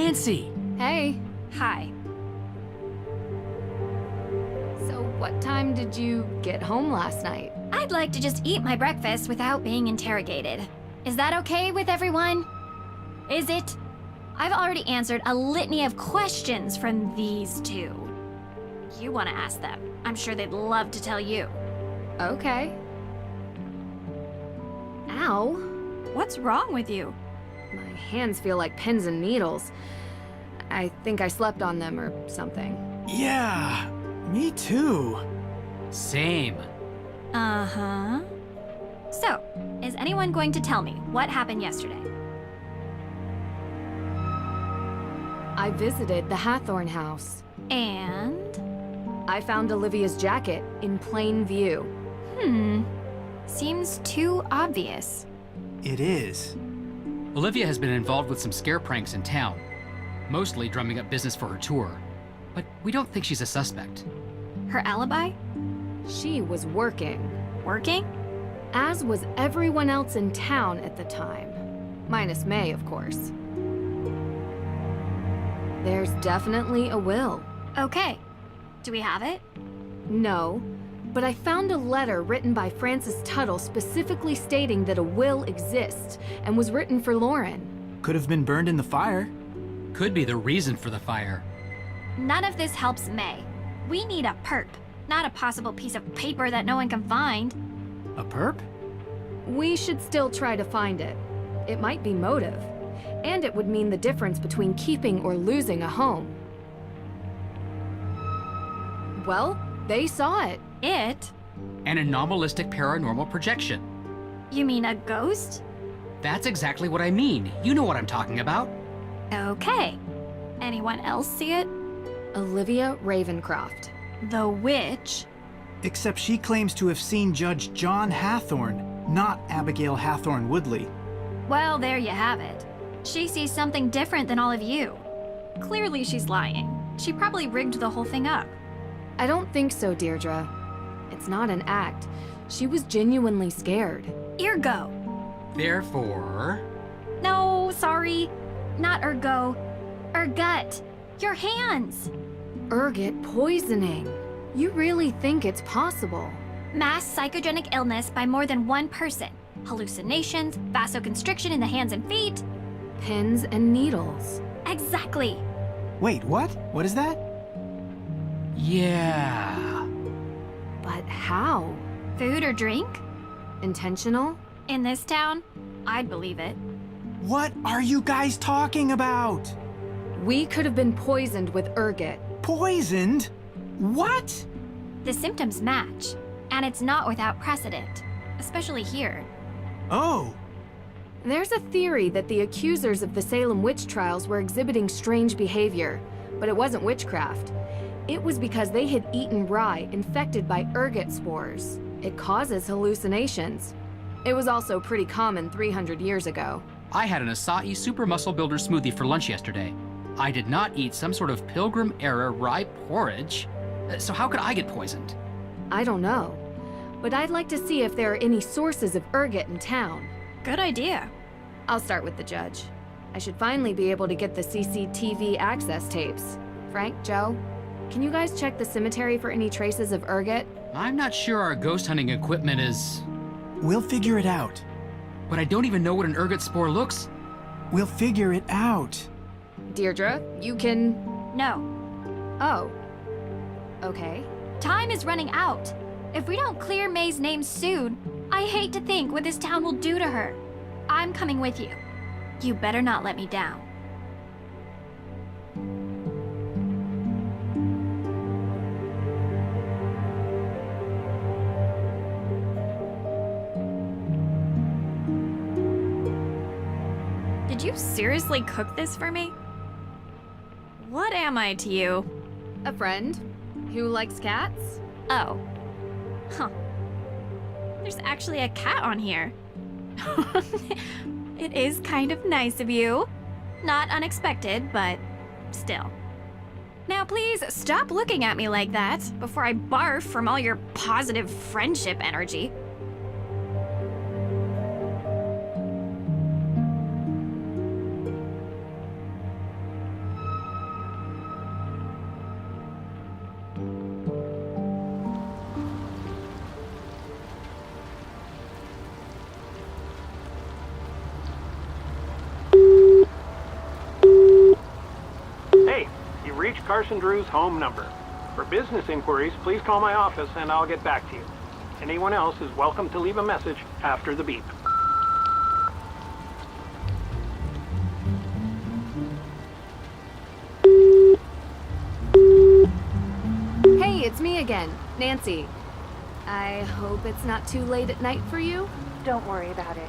Nancy! Hey. Hi. So what time did you get home last night? I'd like to just eat my breakfast without being interrogated. Is that okay with everyone? Is it? I've already answered a litany of questions from these two. You want to ask them. I'm sure they'd love to tell you. Okay. Ow. What's wrong with you? My hands feel like pins and needles. I think I slept on them or something. Yeah, me too. Same. Uh-huh. So, is anyone going to tell me what happened yesterday? I visited the Hathorn house. And? I found Olivia's jacket in plain view. Seems too obvious. It is. Olivia has been involved with some scare pranks in town, mostly drumming up business for her tour. But we don't think she's a suspect. Her alibi? She was working. Working? As was everyone else in town at the time. Minus May, of course. There's definitely a will. Okay. Do we have it? No, but I found a letter written by Francis Tuttle specifically stating that a will exists and was written for Lauren. Could have been burned in the fire. Could be the reason for the fire. None of this helps May. We need a perp, not a possible piece of paper that no one can find. A perp? We should still try to find it. It might be motive, and it would mean the difference between keeping or losing a home. Well, they saw it. It? An anomalistic paranormal projection. You mean a ghost? That's exactly what I mean. You know what I'm talking about. Okay. Anyone else see it? Olivia Ravencroft. The witch? Except she claims to have seen Judge John Hathorn, not Abigail Hathorn Woodley. Well, there you have it. She sees something different than all of you. Clearly she's lying. She probably rigged the whole thing up. I don't think so, Deirdre. It's not an act. She was genuinely scared. Ergo. Therefore... No, sorry. Not ergo. Ergut. Your hands. Ergot poisoning. You really think it's possible? Mass psychogenic illness by more than one person. Hallucinations, vasoconstriction in the hands and feet. Pins and needles. Exactly. Wait, what? What is that? Yeah... But how? Food or drink? Intentional? In this town? I'd believe it. What are you guys talking about? We could have been poisoned with ergot. Poisoned? What? The symptoms match, and it's not without precedent, especially here. Oh, There's a theory that the accusers of the Salem Witch Trials were exhibiting strange behavior, but it wasn't witchcraft. It was because they had eaten rye infected by ergot spores. It causes hallucinations. It was also pretty common 300 years ago. I had an acai super muscle builder smoothie for lunch yesterday. I did not eat some sort of Pilgrim-era rye porridge. So how could I get poisoned? I don't know, but I'd like to see if there are any sources of ergot in town. Good idea. I'll start with the judge. I should finally be able to get the CCTV access tapes. Frank, Joe, can you guys check the cemetery for any traces of ergot? I'm not sure our ghost hunting equipment is... we'll figure it out. But I don't even know what an ergot spore looks. We'll figure it out. Deirdre, you can... No. Oh. Okay. Time is running out. If we don't clear May's name soon, I hate to think what this town will do to her. I'm coming with you. You better not let me down. Did you seriously cook this for me? What am I to you? A friend who likes cats? Oh. Huh. There's actually a cat on here. It is kind of nice of you. Not unexpected, but still. Now please stop looking at me like that before I barf from all your positive friendship energy. Hey, you've reached Carson Drew's home number. For business inquiries, please call my office and I'll get back to you. Anyone else is welcome to leave a message after the beep. Hey, it's me again, Nancy. I hope it's not too late at night for you? Don't worry about it.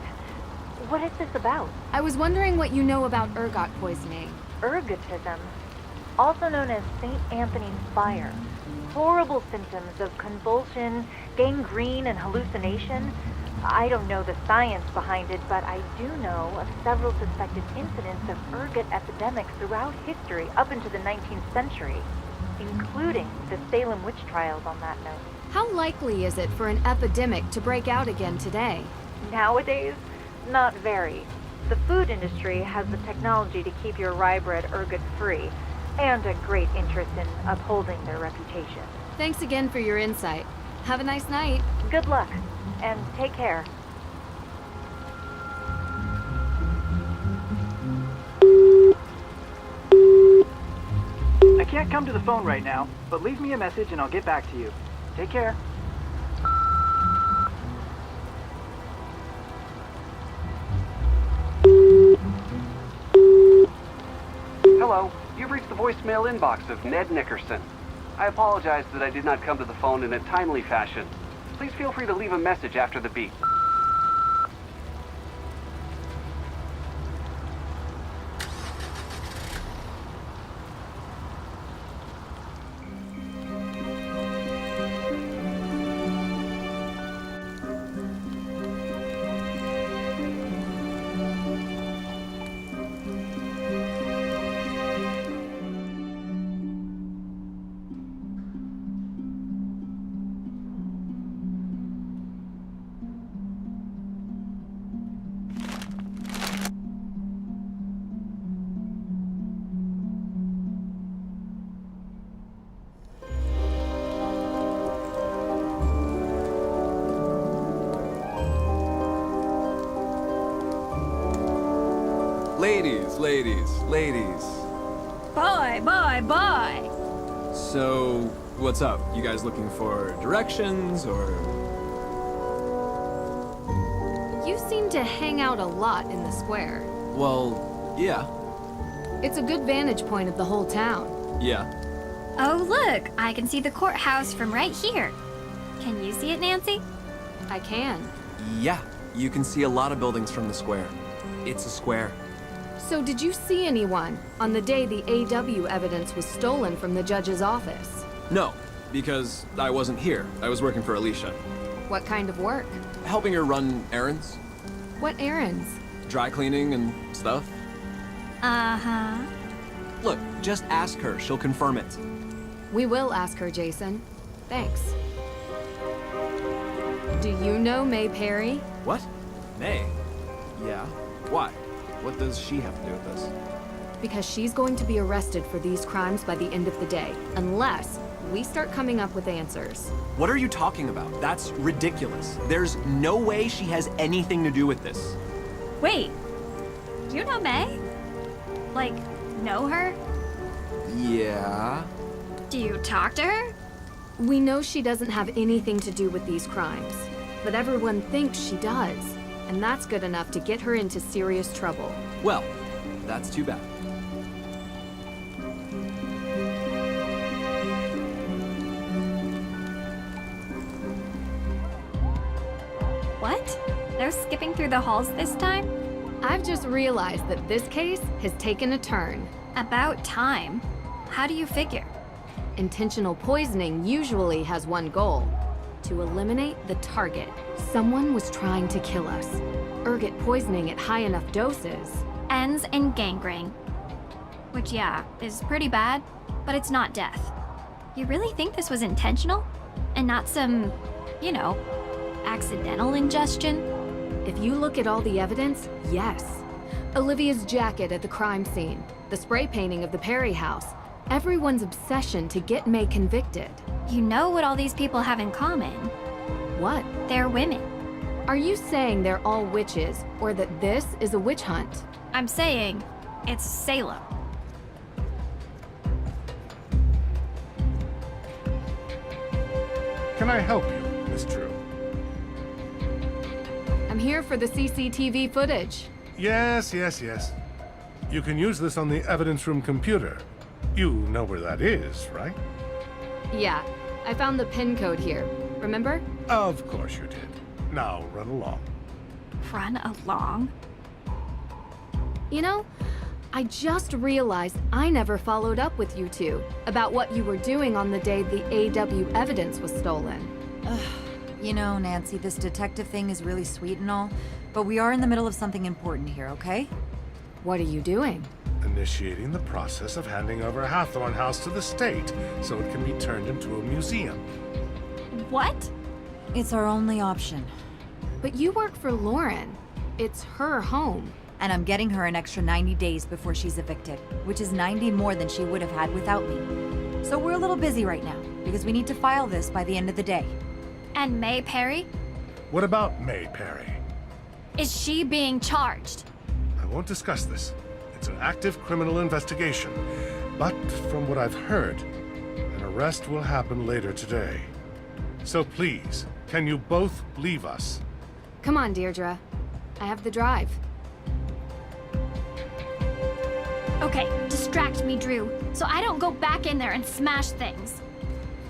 What is this about? I was wondering what you know about ergot poisoning. Ergotism, also known as St. Anthony's fire. Horrible symptoms of convulsion, gangrene, and hallucination. I don't know the science behind it, but I do know of several suspected incidents of ergot epidemics throughout history up into the 19th century, including the Salem Witch Trials on that note. How likely is it for an epidemic to break out again today? Nowadays, not very. The food industry has the technology to keep your rye bread ergot-free, and a great interest in upholding their reputation. Thanks again for your insight. Have a nice night. Good luck, and take care. I can't come to the phone right now, but leave me a message and I'll get back to you. Take care. Hello, you've reached the voicemail inbox of Ned Nickerson. I apologize that I did not come to the phone in a timely fashion. Please feel free to leave a message after the beep. Ladies. Bye. So, what's up? You guys looking for directions, or...? You seem to hang out a lot in the square. Well, yeah. It's a good vantage point of the whole town. Yeah. Oh, look, I can see the courthouse from right here. Can you see it, Nancy? I can. Yeah, you can see a lot of buildings from the square. It's a square. So did you see anyone on the day the AW evidence was stolen from the judge's office? No, because I wasn't here. I was working for Alicia. What kind of work? Helping her run errands. What errands? Dry cleaning and stuff. Uh-huh. Look, just ask her. She'll confirm it. We will ask her, Jason. Thanks. Do you know May Perry? What? May? Yeah. Why? What does she have to do with this? Because she's going to be arrested for these crimes by the end of the day, unless we start coming up with answers. What are you talking about? That's ridiculous. There's no way she has anything to do with this. Wait, do you know May? Like, know her? Yeah. Do you talk to her? We know she doesn't have anything to do with these crimes, but everyone thinks she does, and that's good enough to get her into serious trouble. Well, that's too bad. What? No skipping through the halls this time? I've just realized that this case has taken a turn. About time. How do you figure? Intentional poisoning usually has one goal: to eliminate the target. Someone was trying to kill us. Ergot poisoning at high enough doses. Ends in gangrene. Which, yeah, is pretty bad, but it's not death. You really think this was intentional? And not some, you know, accidental ingestion? If you look at all the evidence, yes. Olivia's jacket at the crime scene, the spray painting of the Perry house, everyone's obsession to get May convicted. You know what all these people have in common? What? They're women. Are you saying they're all witches, or that this is a witch hunt? I'm saying it's Salem. Can I help you, Miss Drew? I'm here for the CCTV footage. Yes. You can use this on the evidence room computer. You know where that is, right? Yeah, I found the pin code here. Remember? Of course you did. Now run along. Run along? You know, I just realized I never followed up with you two about what you were doing on the day the AW evidence was stolen. You know, Nancy, this detective thing is really sweet and all, but we are in the middle of something important here, okay? What are you doing? Initiating the process of handing over Hathorn House to the state so it can be turned into a museum. What? It's our only option. But you work for Lauren. It's her home. And I'm getting her an extra 90 days before she's evicted, which is 90 more than she would have had without me. So we're a little busy right now, because we need to file this by the end of the day. And May Perry? What about May Perry? Is she being charged? I won't discuss this. It's an active criminal investigation. But from what I've heard, an arrest will happen later today. So please, can you both leave us? Come on, Deirdre. I have the drive. Okay, distract me, Drew, so I don't go back in there and smash things.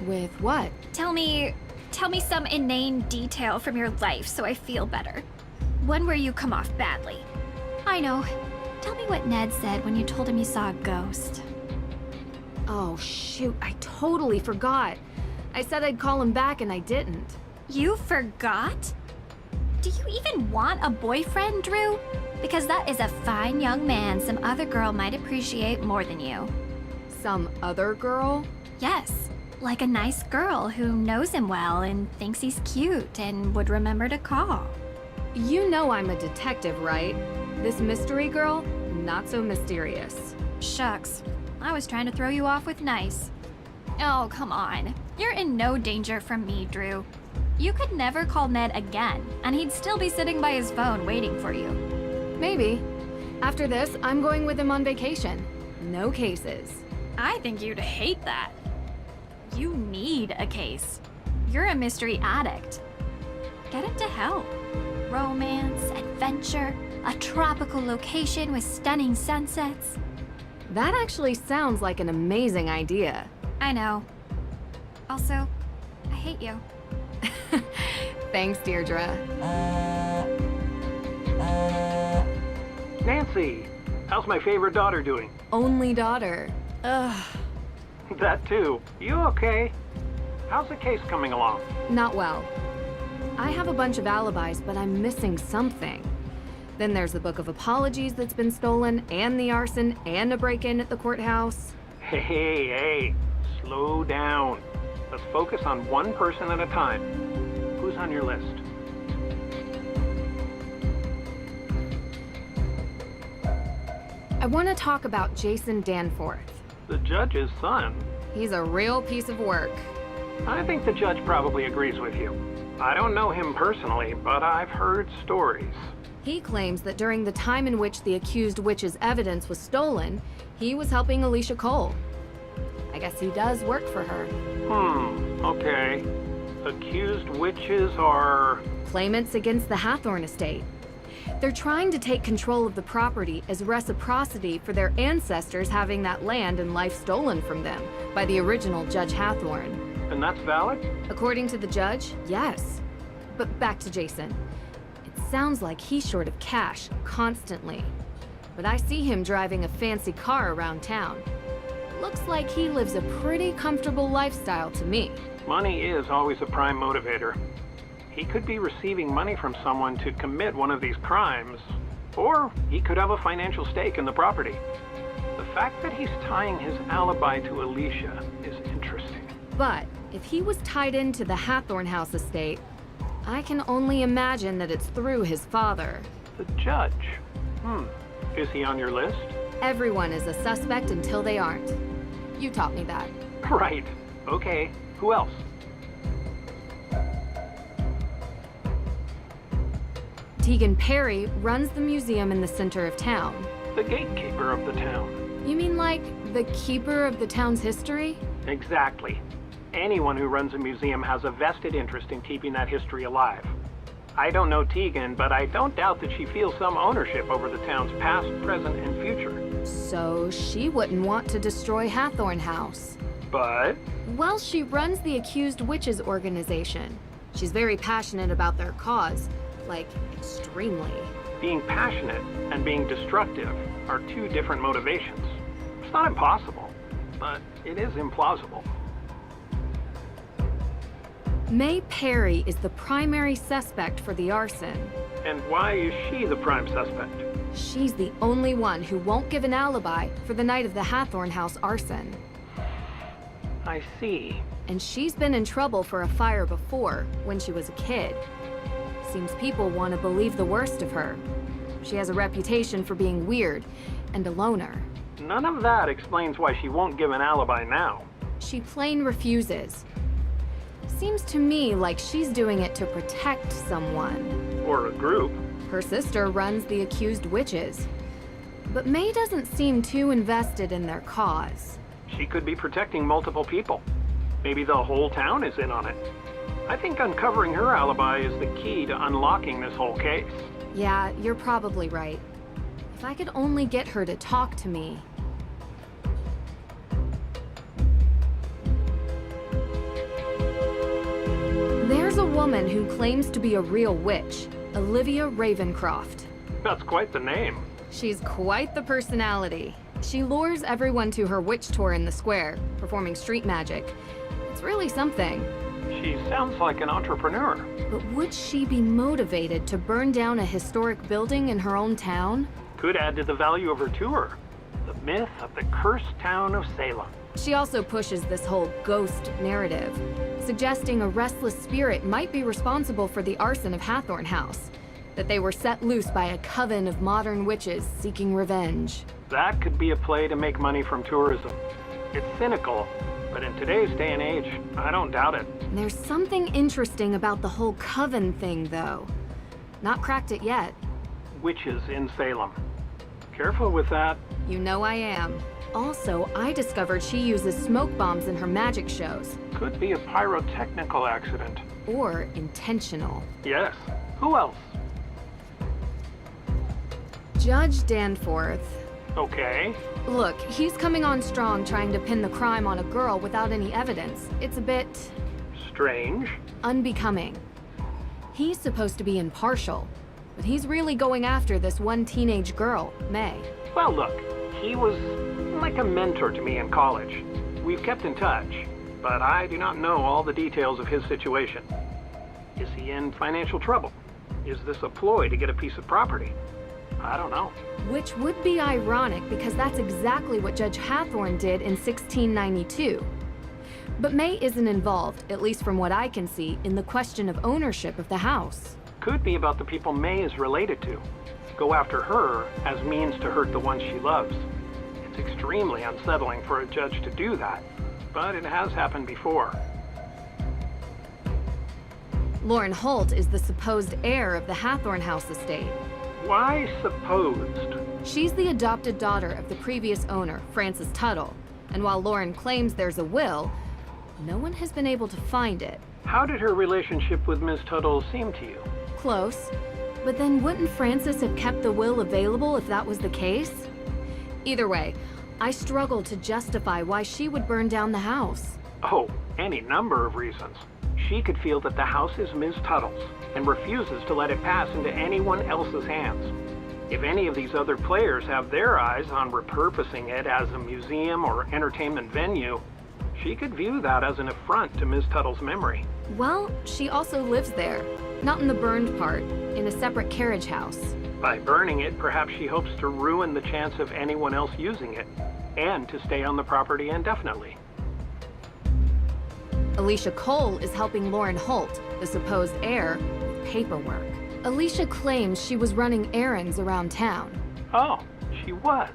With what? Tell me some inane detail from your life so I feel better. One where you come off badly. I know. Tell me what Ned said when you told him you saw a ghost. Oh, shoot, I totally forgot. I said I'd call him back and I didn't. You forgot? Do you even want a boyfriend, Drew? Because that is a fine young man some other girl might appreciate more than you. Some other girl? Yes, like a nice girl who knows him well and thinks he's cute and would remember to call. You know I'm a detective, right? This mystery girl, not so mysterious. Shucks, I was trying to throw you off with nice. Oh, come on. You're in no danger from me, Drew. You could never call Ned again, and he'd still be sitting by his phone waiting for you. Maybe. After this, I'm going with him on vacation. No cases. I think you'd hate that. You need a case. You're a mystery addict. Get into help. Romance, adventure, a tropical location with stunning sunsets. That actually sounds like an amazing idea. I know. Also, I hate you. Thanks, Deirdre. Nancy, how's my favorite daughter doing? Only daughter. Ugh. That too. You okay? How's the case coming along? Not well. I have a bunch of alibis, but I'm missing something. Then there's the book of apologies that's been stolen, and the arson, and a break-in at the courthouse. Hey, slow down. Let's focus on one person at a time. Who's on your list? I want to talk about Jason Danforth. The judge's son. He's a real piece of work. I think the judge probably agrees with you. I don't know him personally, but I've heard stories. He claims that during the time in which the accused witch's evidence was stolen, he was helping Alicia Cole. I guess he does work for her. Okay. Accused witches are... Claimants against the Hathorn estate. They're trying to take control of the property as reciprocity for their ancestors having that land and life stolen from them by the original Judge Hathorn. And that's valid? According to the judge, yes. But back to Jason. It sounds like he's short of cash constantly. But I see him driving a fancy car around town. Looks like he lives a pretty comfortable lifestyle to me. Money is always a prime motivator. He could be receiving money from someone to commit one of these crimes, or he could have a financial stake in the property. The fact that he's tying his alibi to Alicia is interesting. But if he was tied into the Hathorn House estate, I can only imagine that it's through his father. The judge? Is he on your list? Everyone is a suspect until they aren't. You taught me that. Right. Okay. Who else? Tegan Perry runs the museum in the center of town. The gatekeeper of the town. You mean like the keeper of the town's history? Exactly. Anyone who runs a museum has a vested interest in keeping that history alive. I don't know Tegan, but I don't doubt that she feels some ownership over the town's past, present, and future. So she wouldn't want to destroy Hathorn House. But? Well, she runs the Accused Witches organization. She's very passionate about their cause. Like, extremely. Being passionate and being destructive are two different motivations. It's not impossible, but it is implausible. May Perry is the primary suspect for the arson. And why is she the prime suspect? She's the only one who won't give an alibi for the night of the Hathorn House arson. I see. And she's been in trouble for a fire before, when she was a kid. Seems people want to believe the worst of her. She has a reputation for being weird and a loner. None of that explains why she won't give an alibi now. She plain refuses. Seems to me like she's doing it to protect someone. Or a group. Her sister runs the Accused Witches. But May doesn't seem too invested in their cause. She could be protecting multiple people. Maybe the whole town is in on it. I think uncovering her alibi is the key to unlocking this whole case. Yeah, you're probably right. If I could only get her to talk to me. There's a woman who claims to be a real witch, Olivia Ravencroft. That's quite the name. She's quite the personality. She lures everyone to her witch tour in the square, performing street magic. It's really something. She sounds like an entrepreneur. But would she be motivated to burn down a historic building in her own town? Could add to the value of her tour. The myth of the cursed town of Salem. She also pushes this whole ghost narrative, suggesting a restless spirit might be responsible for the arson of Hathorn House, that they were set loose by a coven of modern witches seeking revenge. That could be a play to make money from tourism. It's cynical, but in today's day and age, I don't doubt it. There's something interesting about the whole coven thing, though. Not cracked it yet. Witches in Salem. Careful with that. You know I am. Also, I discovered she uses smoke bombs in her magic shows. Could be a pyrotechnical accident. Or intentional. Yes. Who else? Judge Danforth. Okay. Look, he's coming on strong trying to pin the crime on a girl without any evidence. It's a bit... strange. Unbecoming. He's supposed to be impartial, but he's really going after this one teenage girl, May. Well, look, he was like a mentor to me in college. We've kept in touch, but I do not know all the details of his situation. Is he in financial trouble? Is this a ploy to get a piece of property? I don't know. Which would be ironic because that's exactly what Judge Hathorn did in 1692. But May isn't involved, at least from what I can see, in the question of ownership of the house. Could be about the people May is related to. Go after her as means to hurt the ones she loves. It's extremely unsettling for a judge to do that, but it has happened before. Lauren Holt is the supposed heir of the Hathorn House estate. Why supposed? She's the adopted daughter of the previous owner, Francis Tuttle, and while Lauren claims there's a will, no one has been able to find it. How did her relationship with Ms. Tuttle seem to you? Close. But then wouldn't Francis have kept the will available if that was the case? Either way, I struggle to justify why she would burn down the house. Oh, any number of reasons. She could feel that the house is Ms. Tuttle's and refuses to let it pass into anyone else's hands. If any of these other players have their eyes on repurposing it as a museum or entertainment venue, she could view that as an affront to Ms. Tuttle's memory. Well, she also lives there. Not in the burned part, in a separate carriage house. By burning it, perhaps she hopes to ruin the chance of anyone else using it, and to stay on the property indefinitely. Alicia Cole is helping Lauren Holt, the supposed heir, with paperwork. Alicia claims she was running errands around town. Oh, she was.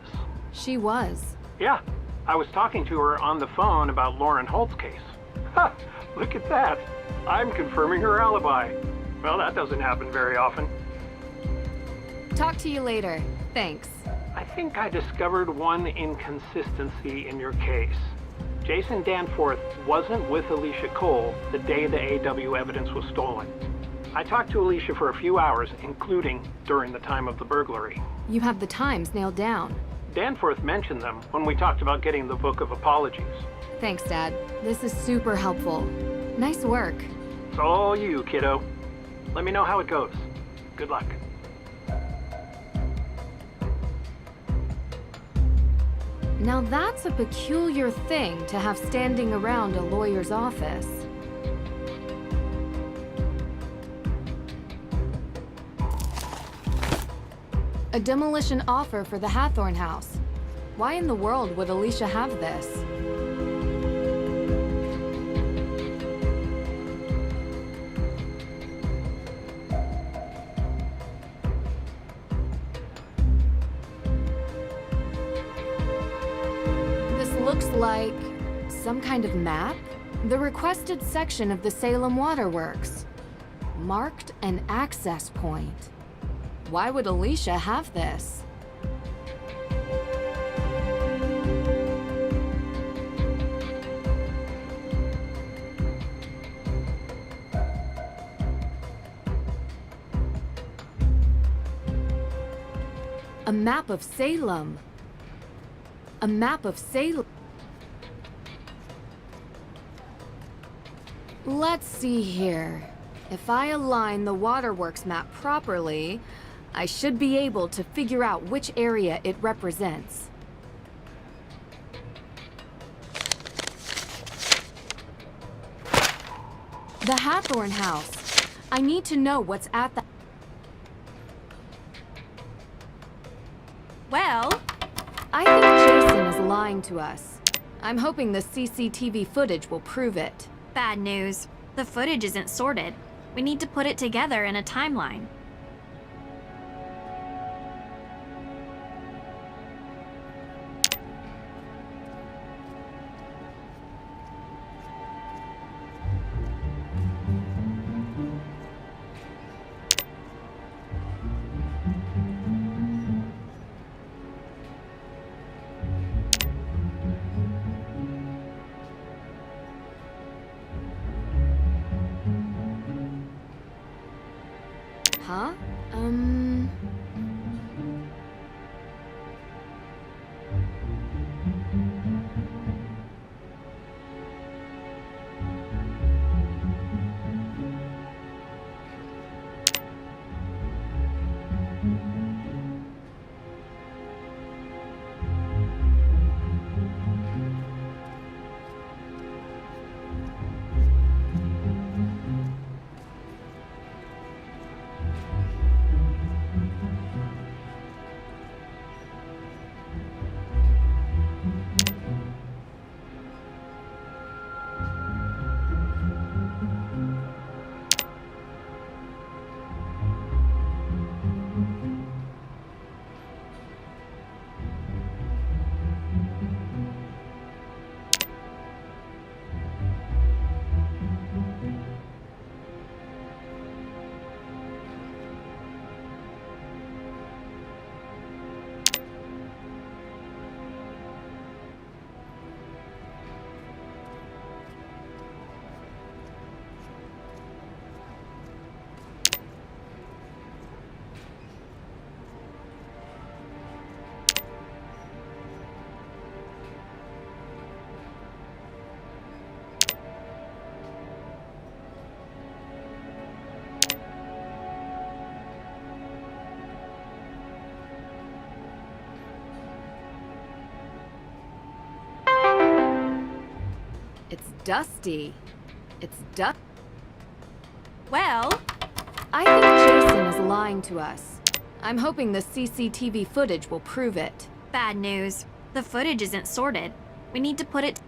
She was. Yeah, I was talking to her on the phone about Lauren Holt's case. Ha! Look at that. I'm confirming her alibi. Well, that doesn't happen very often. Talk to you later. Thanks. I think I discovered one inconsistency in your case. Jason Danforth wasn't with Alicia Cole the day the AW evidence was stolen. I talked to Alicia for a few hours, including during the time of the burglary. You have the times nailed down. Danforth mentioned them when we talked about getting the Book of Apologies. Thanks, Dad. This is super helpful. Nice work. It's all you, kiddo. Let me know how it goes. Good luck. Now that's a peculiar thing to have standing around a lawyer's office. A demolition offer for the Hathorn house. Why in the world would Alicia have this? Looks like some kind of map? The requested section of the Salem Waterworks. Marked an access point. Why would Alicia have this? A map of Salem. A map of Salem. Let's see here. If I align the Waterworks map properly, I should be able to figure out which area it represents. The Hathorn house. I need to know what's at the... Well, I think Jason is lying to us. I'm hoping the CCTV footage will prove it. bad news. The footage isn't sorted. We need to put it together in a timeline. Huh? It's dusty. It's dust. Well, I think Jason is lying to us. I'm hoping the CCTV footage will prove it. bad news. The footage isn't sorted. We need to put it...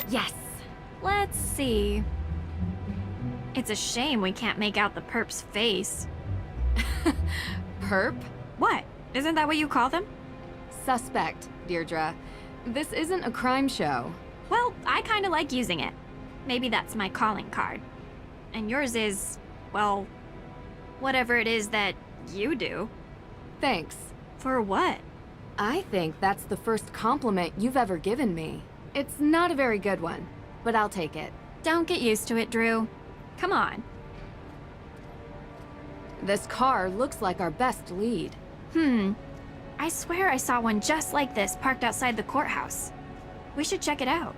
Yes. Let's see. It's a shame we can't make out the perp's face. Perp? What? Isn't that what you call them? Suspect, Deirdre. This isn't a crime show. Well, I kinda like using it. Maybe that's my calling card. And yours is, well, whatever it is that you do. Thanks. For what? I think that's the first compliment you've ever given me. It's not a very good one, but I'll take it. Don't get used to it, Drew. Come on. This car looks like our best lead. I swear I saw one just like this parked outside the courthouse. We should check it out.